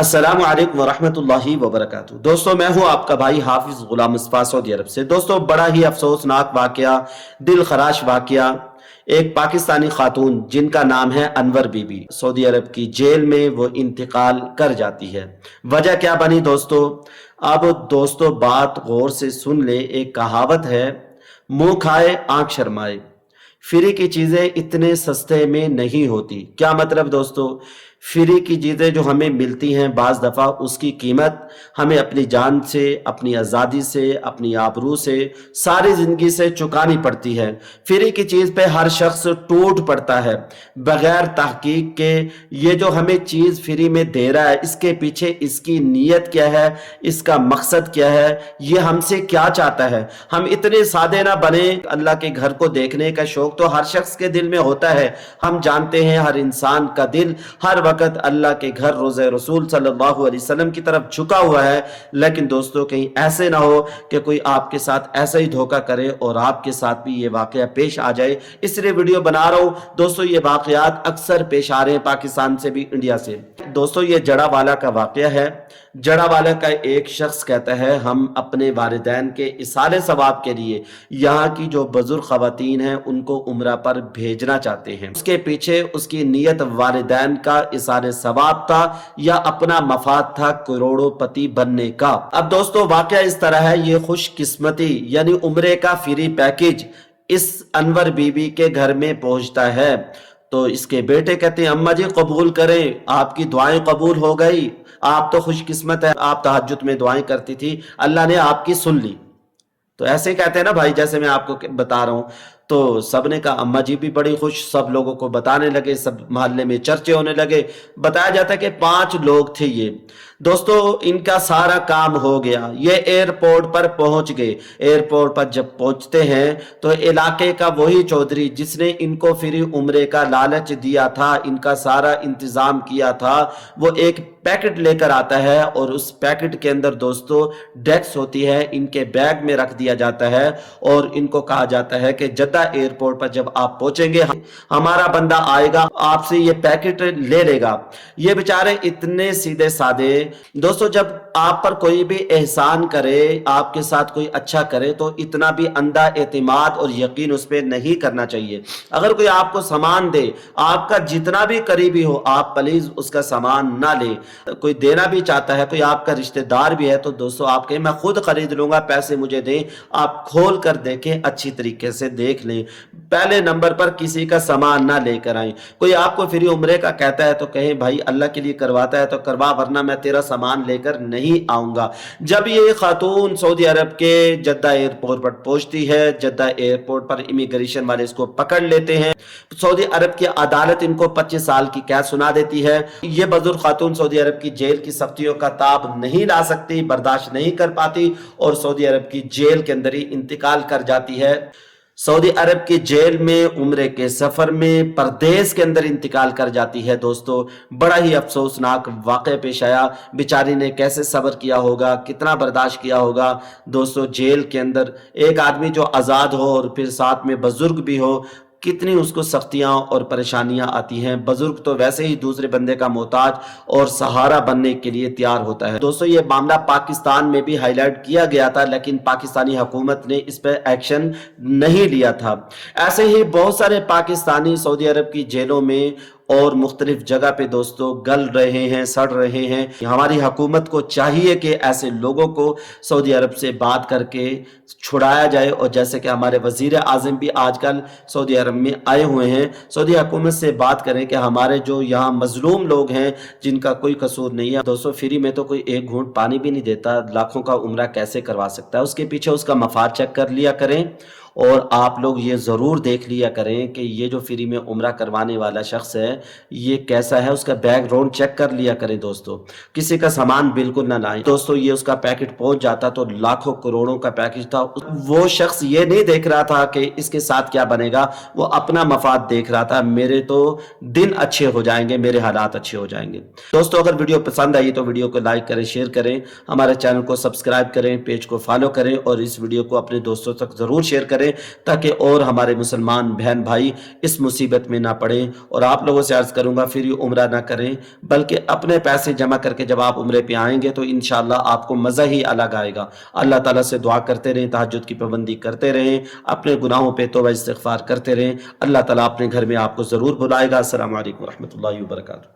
अस्सलामु अलैकुम वरहमतुल्लाहि वबरकातुहू। दोस्तों, मैं हूं आपका भाई हाफिज गुलाम मुस्तफा सऊदी अरब से। दोस्तों, बड़ा ही अफसोसनाक वाकया, दिल खराश वाकया। एक पाकिस्तानी खातून जिनका नाम है अनवर बीबी, सऊदी अरब की जेल में वो इंतकाल कर जाती है। वजह क्या बनी दोस्तों? अब दोस्तों बात गौर से सुन ले। एक कहावत है, मुंह खाए आंख शर्माए। फ्री की चीजें इतने सस्ते में नहीं होती। क्या मतलब दोस्तों? फ्री की चीजें जो हमें मिलती हैं बाज दफा उसकी कीमत हमें अपनी जान से, अपनी आज़ादी से, अपनी आबरू से, सारी जिंदगी से चुकानी पड़ती है। फ्री की चीज पे हर शख्स टूट पड़ता है बगैर तहकीक के। ये जो हमें चीज फ्री में दे रहा है, इसके पीछे इसकी नीयत क्या है, इसका मकसद क्या है, ये हमसे क्या चाहता है। हम इतने सादे ना बने। अल्लाह के घर को देखने का शौक तो हर शख्स के दिल में होता है। हम जानते हैं हर इंसान का दिल हर वक्त अल्लाह के घर रोज़े रसूल सल्लल्लाहु अलैहि वसल्लम की तरफ झुका हुआ है। लेकिन दोस्तों कहीं ऐसे ना हो कि कोई आपके साथ ऐसा ही धोखा करे और आपके साथ भी ये वाकया पेश आ जाए, इसलिए वीडियो बना रहा हूं। दोस्तों ये वाकयात अक्सर पेश आ रहे हैं पाकिस्तान से भी, इंडिया से। दोस्तों ये जड़ावाला का वाकया है। जड़ावाला का एक शख्स कहता है, हम अपने वालिदैन के इसाले सवाब के लिए यहाँ की जो बुजुर्ग खवातीन हैं उनको उम्रा पर भेजना चाहते हैं। उसके पीछे उसकी नीयत वालिदैन का इसाले सवाब था या अपना मफाद था करोड़ोंपति बनने का। अब दोस्तों वाकया इस तरह है, ये खुशकिस्मती यानी उम्रे का फ्री पैकेज इस अनवर बीबी के घर में पहुंचता है। तो इसके बेटे कहते हैं, अम्मा जी कबूल करें, आपकी दुआएं कबूल हो गई, आप तो खुशकिस्मत है, आप तहज्जुद में दुआएं करती थी, अल्लाह ने आपकी सुन ली। तो ऐसे कहते हैं ना भाई, जैसे मैं आपको बता रहा हूं। तो सबने कहा, अम्मा जी भी बड़ी खुश, सब लोगों को बताने लगे, सब मोहल्ले में चर्चे होने लगे। बताया जाता है कि 5 लोग थे ये। दोस्तों इनका सारा काम हो गया, ये एयरपोर्ट पर पहुंच गए। एयरपोर्ट पर जब पहुंचते हैं तो इलाके का वही चौधरी जिसने इनको फ्री उम्रे का लालच दिया था, इनका सारा इंतजाम किया था, वो एक पैकेट लेकर आता है और उस पैकेट के अंदर दोस्तों डेस्क होती है, इनके बैग में रख दिया जाता है और इनको कहा जाता है कि जद्दा एयरपोर्ट पर जब आप पहुंचेंगे हमारा बंदा आएगा, आपसे ये पैकेट ले लेगा। ये बेचारे इतने सीधे साधे। दोस्तों जब आप पर कोई भी एहसान करे, आपके साथ कोई अच्छा करे, तो इतना भी अंधा एतमाद और यकीन उस पर नहीं करना चाहिए। अगर कोई आपको सामान दे, आपका जितना भी करीबी हो, आप प्लीज उसका सामान ना ले। कोई देना भी चाहता है, कोई आपका रिश्तेदार भी है, तो दोस्तों आप कहें मैं खुद खरीद लूंगा, पैसे मुझे दें। आप खोल कर देखें, अच्छी तरीके से देख लें। पहले नंबर पर किसी का सामान ना लेकर आए। कोई आपको फ्री उम्रे का कहता है तो कहें भाई अल्लाह के लिए करवाता है तो करवा, वरना मैं तेरा सामान लेकर नहीं आऊंगा। जब ये खातून सऊदी अरब के जद्दा एयरपोर्ट पर पहुंचती है, जद्दा एयरपोर्ट पर इमिग्रेशन वाले इसको पकड़ लेते हैं। सऊदी अरब की अदालत इनको 25 साल की कैद सुना देती है। ये बुजुर्ग खातून सऊदी अरब की जेल की सख्तियों का ताब नहीं ला सकती, बर्दाश्त नहीं कर पाती और सऊदी अरब की जेल के अंदर ही इंतकाल कर जाती है। सऊदी अरब की जेल में उम्रे के सफर में परदेश के अंदर इंतकाल कर जाती है। दोस्तों बड़ा ही अफसोसनाक वाक़या पेश आया। बेचारी ने कैसे सब्र किया होगा, कितना बर्दाश्त किया होगा। दोस्तों जेल के अंदर एक आदमी जो आज़ाद हो और फिर साथ में बुजुर्ग भी हो, कितनी उसको सख्तियां और परेशानियां आती हैं। बुजुर्ग तो वैसे ही दूसरे बंदे का मोहताज और सहारा बनने के लिए तैयार होता है। दोस्तों ये मामला पाकिस्तान में भी हाईलाइट किया गया था, लेकिन पाकिस्तानी हुकूमत ने इस पर एक्शन नहीं लिया था। ऐसे ही बहुत सारे पाकिस्तानी सऊदी अरब की जेलों में और मुख्तलिफ जगह पे दोस्तों गल रहे हैं, सड़ रहे हैं। हमारी हुकूमत को चाहिए कि ऐसे लोगों को सऊदी अरब से बात करके छुड़ाया जाए। और जैसे कि हमारे वजीर आज़म भी आजकल सऊदी अरब में आए हुए हैं, सऊदी हुकूमत से बात करें कि हमारे जो यहाँ मजलूम लोग हैं जिनका कोई कसूर नहीं है। दोस्तों फ्री में तो कोई एक घूंट पानी भी नहीं देता, लाखों का उम्रा कैसे करवा सकता है? उसके पीछे उसका मफाद चेक कर लिया करें। और आप लोग ये ज़रूर देख लिया करें कि ये जो फ्री में उम्रा करवाने वाला शख्स है ये कैसा है, उसका बैकग्राउंड चेक कर लिया करें। दोस्तों किसी का सामान बिल्कुल ना लाएं। दोस्तों ये उसका पैकेट पहुंच जाता तो लाखों करोड़ों का पैकेज था। वो शख्स ये नहीं देख रहा था कि इसके साथ क्या बनेगा, वो अपना मफाद देख रहा था, मेरे तो दिन अच्छे हो जाएंगे, मेरे हालात अच्छे हो जाएंगे। दोस्तों अगर वीडियो पसंद आई तो वीडियो को लाइक करें, शेयर करें, हमारे चैनल को सब्सक्राइब करें, पेज को फॉलो करें और इस वीडियो को अपने दोस्तों तक ज़रूर शेयर करें। کریں تاکہ اور ہمارے مسلمان بہن بھائی اس مصیبت میں نہ پڑیں۔ اور آپ لوگوں سے عرض کروں گا پھر یہ عمرہ نہ کریں، بلکہ اپنے پیسے جمع کر کے جب آپ عمرے پہ آئیں گے تو انشاءاللہ آپ کو مزہ ہی الگ آئے گا۔ اللہ تعالیٰ سے دعا کرتے رہیں، تہجد کی پابندی کرتے رہیں، اپنے گناہوں پہ توبہ استغفار کرتے رہیں، اللہ تعالیٰ اپنے گھر میں آپ کو ضرور بلائے گا۔ السلام علیکم ورحمۃ اللہ وبرکاتہ۔